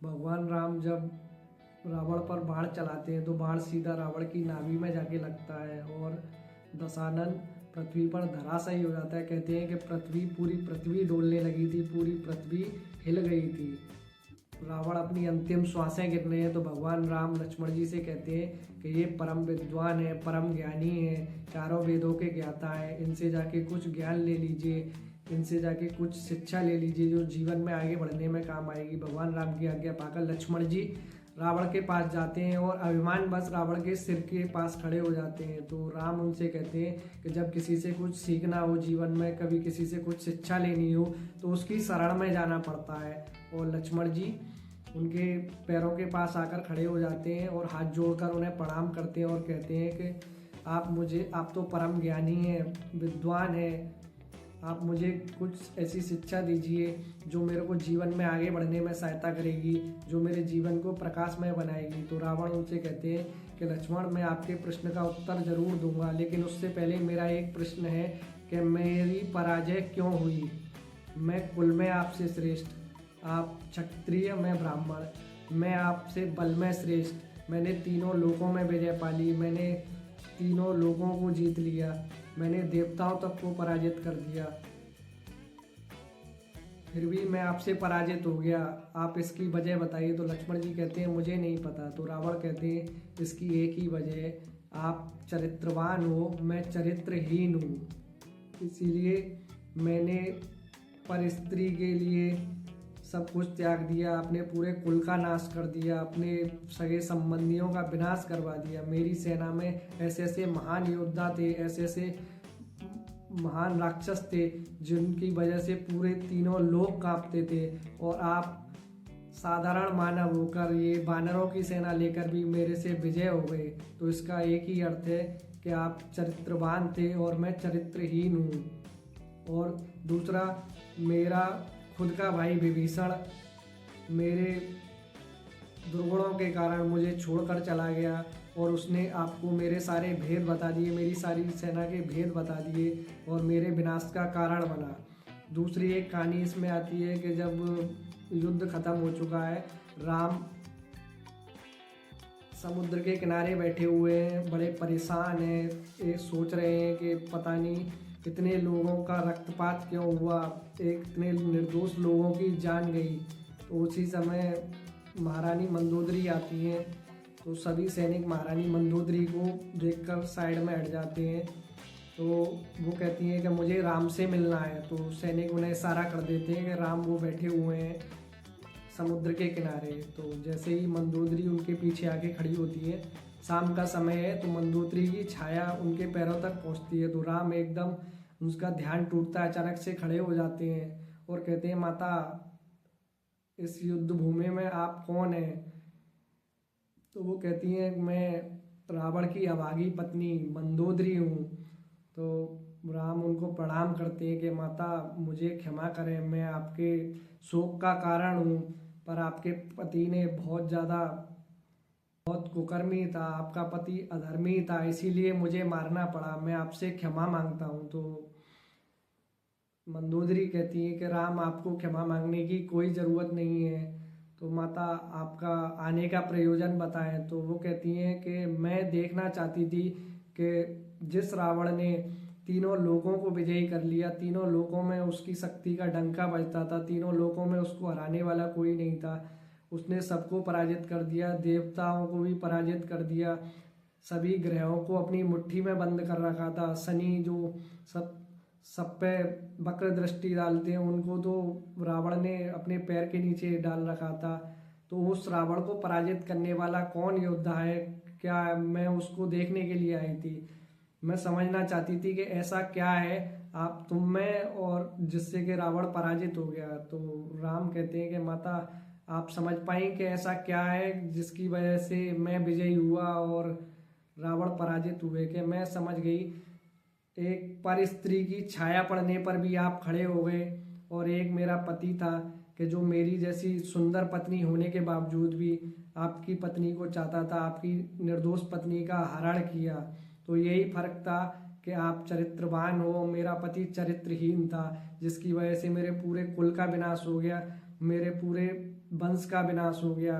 भगवान राम जब रावण पर बाण चलाते हैं तो बाण सीधा रावण की नाभि में जाके लगता है और दशानन पृथ्वी पर धराशायी हो जाता है। कहते हैं कि पूरी पृथ्वी डोलने लगी थी, पूरी पृथ्वी हिल गई थी। रावण अपनी अंतिम श्वासें गिर रहे हैं तो भगवान राम लक्ष्मण जी से कहते हैं कि ये परम विद्वान है, परम ज्ञानी है, चारों वेदों के ज्ञाता है, इनसे जाके कुछ ज्ञान ले लीजिए, इनसे जाके कुछ शिक्षा ले लीजिए जो जीवन में आगे बढ़ने में काम आएगी। भगवान राम की आज्ञा पाकर लक्ष्मण जी रावण के पास जाते हैं और अभिमान बस रावण के सिर के पास खड़े हो जाते हैं। तो राम उनसे कहते हैं कि जब किसी से कुछ सीखना हो जीवन में, कभी किसी से कुछ शिक्षा लेनी हो तो उसकी शरण में जाना पड़ता है। और लक्ष्मण जी उनके पैरों के पास आकर खड़े हो जाते हैं और हाथ जोड़कर उन्हें प्रणाम करते हैं और कहते हैं कि आप तो परम ज्ञानी हैं, विद्वान हैं, आप मुझे कुछ ऐसी शिक्षा दीजिए जो मेरे को जीवन में आगे बढ़ने में सहायता करेगी, जो मेरे जीवन को प्रकाशमय बनाएगी। तो रावण उनसे कहते हैं कि लक्ष्मण, मैं आपके प्रश्न का उत्तर जरूर दूंगा, लेकिन उससे पहले मेरा एक प्रश्न है कि मेरी पराजय क्यों हुई। मैं कुल में आपसे श्रेष्ठ, आप क्षत्रिय, मैं ब्राह्मण, मैं आपसे बल में श्रेष्ठ, मैंने तीनों लोकों में विजय पाली, मैंने तीनों लोगों को जीत लिया, मैंने देवताओं तक को पराजित कर दिया, फिर भी मैं आपसे पराजित हो गया, आप इसकी वजह बताइए। तो लक्ष्मण जी कहते हैं मुझे नहीं पता। तो रावण कहते हैं इसकी एक ही वजह है, आप चरित्रवान हो, मैं चरित्रहीन हूँ, इसीलिए मैंने पर स्त्री के लिए सब कुछ त्याग दिया, अपने पूरे कुल का नाश कर दिया, अपने सगे संबंधियों का विनाश करवा दिया। मेरी सेना में ऐसे ऐसे महान योद्धा थे, ऐसे ऐसे महान राक्षस थे जिनकी वजह से पूरे तीनों लोग कांपते थे, और आप साधारण मानव होकर ये वानरों की सेना लेकर भी मेरे से विजय हो गए। तो इसका एक ही अर्थ है कि आप चरित्रवान थे और मैं चरित्रहीन हूँ। और दूसरा, मेरा खुद का भाई विभीषण मेरे दुर्गुणों के कारण मुझे छोड़कर चला गया और उसने आपको मेरे सारे भेद बता दिए, मेरी सारी सेना के भेद बता दिए और मेरे विनाश का कारण बना। दूसरी एक कहानी इसमें आती है कि जब युद्ध खत्म हो चुका है, राम समुद्र के किनारे बैठे हुए हैं, बड़े परेशान हैं, ये सोच रहे हैं कि पता नहीं इतने लोगों का रक्तपात क्यों हुआ, इतने निर्दोष लोगों की जान गई। तो उसी समय महारानी मंदोदरी आती हैं, तो सभी सैनिक महारानी मंदोदरी को देखकर साइड में हट जाते हैं। तो वो कहती हैं कि मुझे राम से मिलना है। तो सैनिक उन्हें इशारा कर देते हैं कि राम वो बैठे हुए हैं समुद्र के किनारे। तो जैसे ही मंदोदरी उनके पीछे आके खड़ी होती है, शाम का समय है, तो मंदोदरी की छाया उनके पैरों तक पहुंचती है। तो राम एकदम उसका ध्यान टूटता है, अचानक से खड़े हो जाते हैं और कहते हैं माता, इस युद्ध भूमि में आप कौन हैं? तो वो कहती हैं मैं रावण की अभागी पत्नी मंदोदरी हूँ। तो राम उनको प्रणाम करते हैं कि माता मुझे क्षमा करें, मैं आपके शोक का कारण हूँ, पर आपके पति ने बहुत कुकर्मी था, आपका पति अधर्मी था, इसीलिए मुझे मारना पड़ा, मैं आपसे क्षमा मांगता हूँ। तो मंदोदरी कहती है कि राम, आपको क्षमा मांगने की कोई ज़रूरत नहीं है, तो माता आपका आने का प्रयोजन बताएं। तो वो कहती हैं कि मैं देखना चाहती थी कि जिस रावण ने तीनों लोगों को विजयी कर लिया, तीनों लोगों में उसकी शक्ति का डंका बजता था, तीनों लोगों में उसको हराने वाला कोई नहीं था, उसने सबको पराजित कर दिया, देवताओं को भी पराजित कर दिया, सभी ग्रहों को अपनी मुट्ठी में बंद कर रखा था। शनि जो सब पे वक्र दृष्टि डालते हैं, उनको तो रावण ने अपने पैर के नीचे डाल रखा था। तो उस रावण को पराजित करने वाला कौन योद्धा है, क्या मैं उसको देखने के लिए आई थी। मैं समझना चाहती थी कि ऐसा क्या है आप तुम में और जिससे कि रावण पराजित हो गया। तो राम कहते हैं कि माता, आप समझ पाई कि ऐसा क्या है जिसकी वजह से मैं विजयी हुआ और रावण पराजित हुए। कि मैं समझ गई, एक पर स्त्री की छाया पड़ने पर भी आप खड़े हो गए, और एक मेरा पति था कि जो मेरी जैसी सुंदर पत्नी होने के बावजूद भी आपकी पत्नी को चाहता था, आपकी निर्दोष पत्नी का हरण किया। तो यही फर्क था कि आप चरित्रवान हो, मेरा पति चरित्रहीन था, जिसकी वजह से मेरे पूरे कुल का विनाश हो गया, मेरे पूरे वंश का विनाश हो गया,